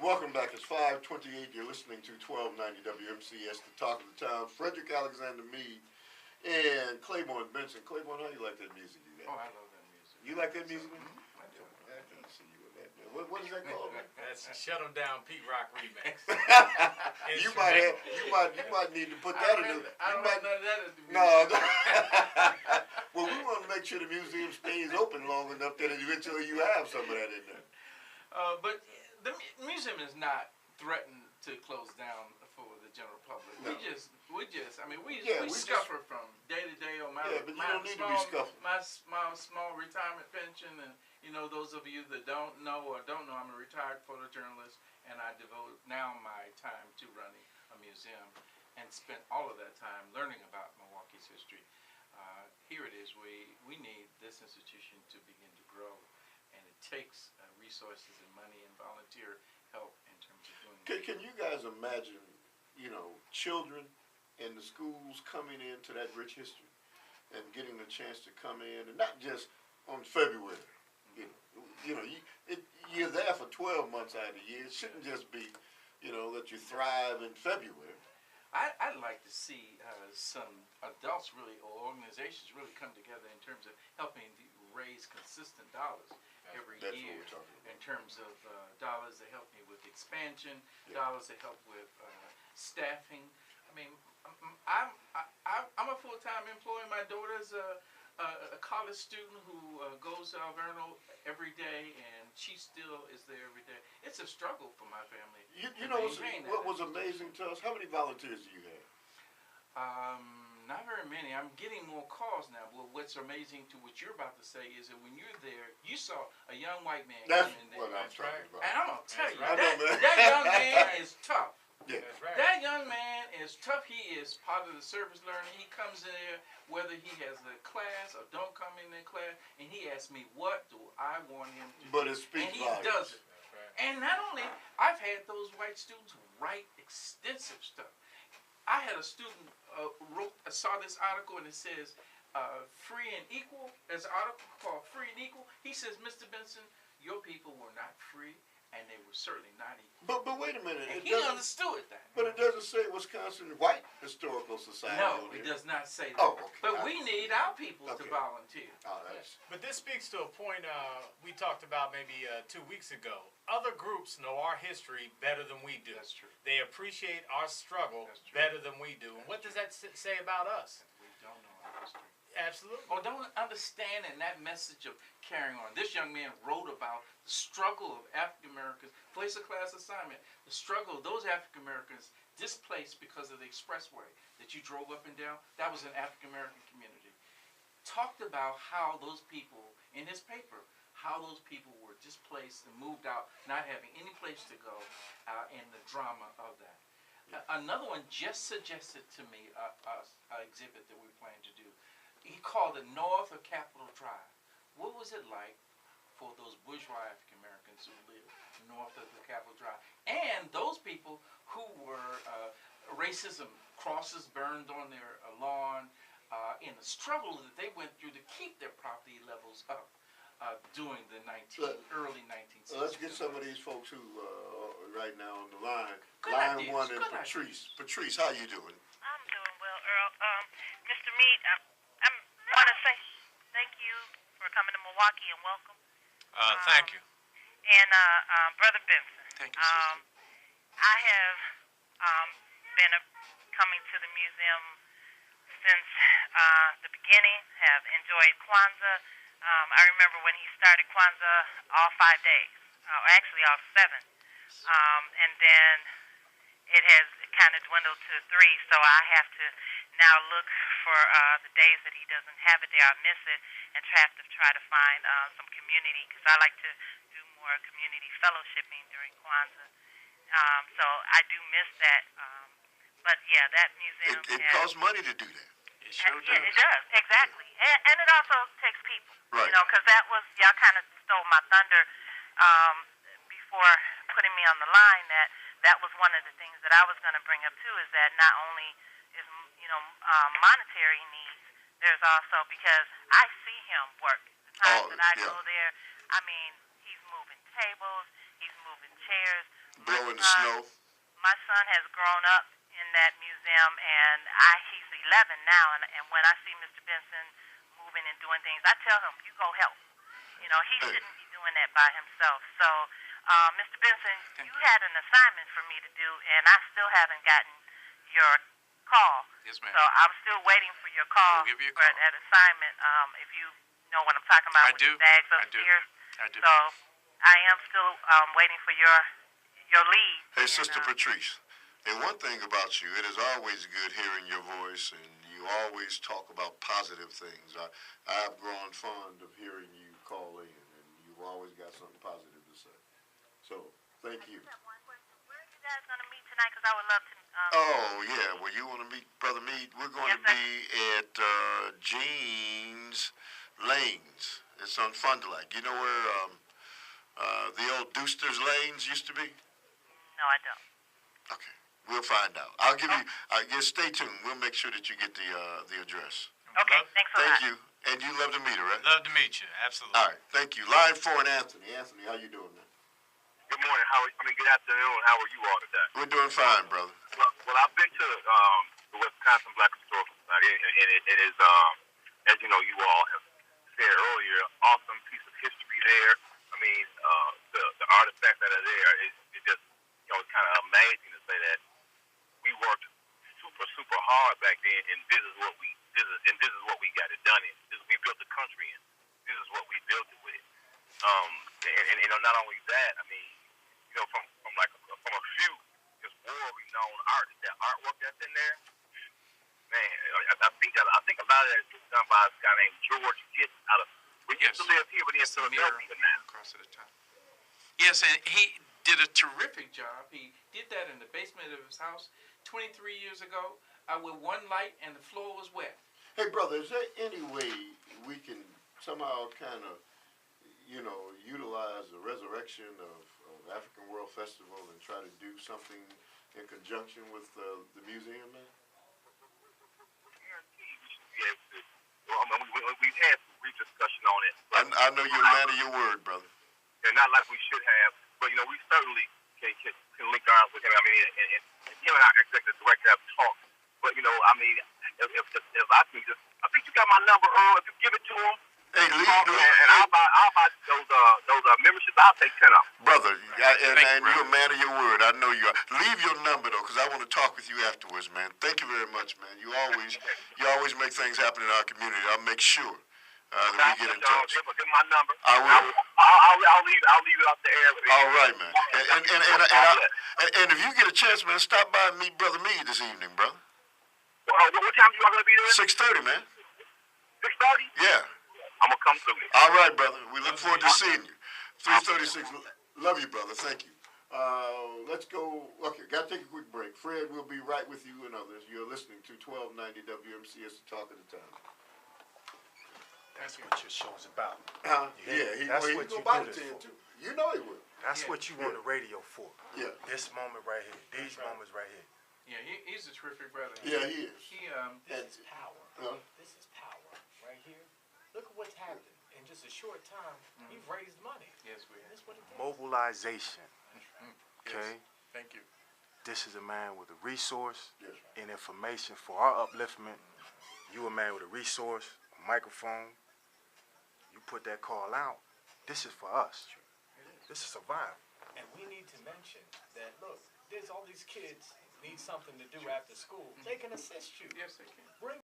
Welcome back. It's 5:28. You're listening to 1290 WMCS, the talk of the town. Frederick Alexander Meade and Clayborn Benson. Clayborn, how you like that music you got? Oh, I love that music. You like that music? I do. I can see you with that. What is that called? That's Shut 'Em Down Pete Rock remix. you might need to put that in the. I don't know none of that is the music. No. Well, we want to make sure the museum stays open long enough that eventually you have some of that in there. But the museum is not threatened to close down for the general public. No. We we suffer from day to day on my but you don't need to be scuffling. my small retirement pension, and those of you that don't know, I'm a retired photojournalist, and I devote now my time to running a museum, and spent all of that time learning about Milwaukee's history. Here it is. We need this institution to begin to grow, and it takes resources and money and volunteer help in terms of doing that. Can you guys imagine, children in the schools coming into that rich history and getting the chance to come in, and not just on February. You're there for 12 months out of the year. It shouldn't just be, that you thrive in February. I'd like to see some adults or organizations really come together in terms of helping to raise consistent dollars every That's year. what we're talking about. In terms of dollars that help me with expansion, Yeah. dollars that help with staffing. I mean, I'm a full-time employee. My daughter's a college student who goes to Alverno every day, and she still is there every day. It's a struggle for my family. You know what was amazing to us? How many volunteers do you have? Not very many. I'm getting more calls now. Well, what's amazing to what you're about to say is that when you're there, you saw a young white man That's come in there. what I'm talking about. And I'm going to tell you, right. I know, man. that young man is tough. Yeah. That's right. That young man is tough. He is part of the service learning. He comes in there whether he has a class or don't come in their class, and he asks me, what do I want him to do? But it speaks And he volumes. does it. That's right. And not only, I've had those white students write extensive stuff. I had a student saw this article, and it says, free and equal. There's an article called Free and Equal. He says, Mr. Benson, your people were not free, and they were certainly not equal. But wait a minute. And It he doesn't- understood that. But it doesn't say Wisconsin White Historical Society. No, on it here. does not say that. Oh, okay. But we need our people to Okay. volunteer. Oh, that's, But this speaks to a point we talked about maybe 2 weeks ago. Other groups know our history better than we do. That's true. They appreciate our struggle That's true. better than we do. And what does that say about us? We don't know our history. Absolutely. Or don't understand in that message of carrying on. This young man wrote about the struggle of African Americans, place a class assignment, the struggle of those African Americans displaced because of the expressway that you drove up and down. That was an African American community. Talked about how those people, in his paper, how those people were displaced and moved out, not having any place to go, and the drama of that. Another one just suggested to me an exhibit that we plan to do. He called it North of Capitol Drive. What was it like for those bourgeois African Americans who lived north of the Capitol Drive? And those people who were racism, crosses burned on their lawn, in the struggle that they went through to keep their property levels up during the early 1960s. let's get some of these folks who right now on the line. Good line ideas, one and good Patrice. Patrice, how you doing? I'm doing well, Earl. Mr. Meade, I want to say thank you for coming to Milwaukee and welcome. Thank you. And Brother Benson. Thank you, sister. I have been coming to the museum since the beginning, have enjoyed Kwanzaa. I remember when he started Kwanzaa all 5 days, actually all 7. And then it has kind of dwindled to 3, so I have to now look for the days that he doesn't have it there. I miss it and try to find some community, because I like to do more community fellowshipping during Kwanzaa. So I do miss that. But yeah, that museum It costs money to do that. It sure yeah, does. it does, exactly. And it also takes people, Right. because that was, y'all kind of stole my thunder before putting me on the line, that was one of the things that I was going to bring up too, is that not only is, monetary needs, there's also, because I see him work. The times that I go there, I mean, He's moving tables. He's moving chairs. Blowing the snow. My son has grown up in that museum, and he's 11 now. And when I see Mr. Benson moving and doing things, I tell him, "You go help." You know, he shouldn't be doing that by himself. So, Mr. Benson, you had an assignment for me to do, and I still haven't gotten your call. Yes, ma'am. So I'm still waiting for your call I'll give you a for call. that assignment. If you know what I'm talking about I with do. the bags I do. upstairs. I do. So I am still waiting for your lead. Hey, Sister Patrice, and one thing about you, it is always good hearing your voice, and you always talk about positive things. I've grown fond of hearing you call in, and you've always got something positive to say. So, thank you. Where are you guys going to meet tonight? Because I would love to. Oh, yeah, well, you want to meet Brother Meade? We're going to be at Jean's Lanes. It's on Fond du Lac. You know where the old Deuster's Lanes used to be? No, I don't. Okay, we'll find out. I'll give you. Just stay tuned. We'll make sure that you get the address. Okay, thanks a lot. Thank you. And you love to meet her, right? Love to meet you. Absolutely. All right, thank you. Line 4 and Anthony. Anthony, how you doing, man? Good morning. Good afternoon. How are you all today? We're doing fine, brother. Well, I've been to the Wisconsin Black Historical Society, and it is, as you know, you all have said earlier, awesome piece of history there. I mean, the artifacts that are there is just, it's kind of amazing to say that we worked super hard back then, and this is what we got it done in. We built the country in. This is what we built it with. And not only that, I mean, from a few just world-renowned artists, that artwork that's in there, man, I think a lot of that is done by a guy named George Gitt we used to live here, but he's in Philadelphia now. Across at the top. Yes, and he did a terrific job. He did that in the basement of his house 23 years ago with one light, and the floor was wet. Hey, brother, is there any way we can somehow kind of, utilize the resurrection of African World Festival and try to do something in conjunction with the museum, man? We've had some brief discussion on it. I know you're a man of your word, brother. And not like we should have, but we certainly can link arms with him. I mean, and him and our executive director have talked. But if I can I think you got my number, Earl. If you give it to him, hey, and I'll buy those memberships. I'll take 10 of them. Brother, and you're a man of your word. I know you are. Leave your number though, because I want to talk with you afterwards, man. Thank you very much, man. You always make things happen in our community. I'll make sure that we get in touch. Give my number. I will. I'll leave it out the air. All right, man. And if you get a chance, man, stop by and meet Brother Meade this evening, brother. What time you are going to be there? 6:30, man. 6:30? Yeah. I'm going to come through. All right, brother. We look forward to seeing you. 3:36. Love you, brother. Thank you. Let's go. Okay, got to take a quick break. Fred, we'll be right with you and others. You're listening to 1290 WMCS, the Talk of the Town. That's what your show's about. That's what you do this for. Too. You know he would. That's what you want the radio for. Yeah. This moment right here. These moments right here. Yeah, he's a terrific brother. Yeah, he is. This is power. This is power right here. Look at what's happened. In just a short time, we've raised money. Yes, we have. Mobilization. Okay? Yes. Thank you. This is a man with a resource and information for our upliftment. You a man with a resource, a microphone. You put that call out. This is for us. This is survival. And we need to mention that, look, there's all these kids need something to do after school. They can assist you. Yes, they can. Bring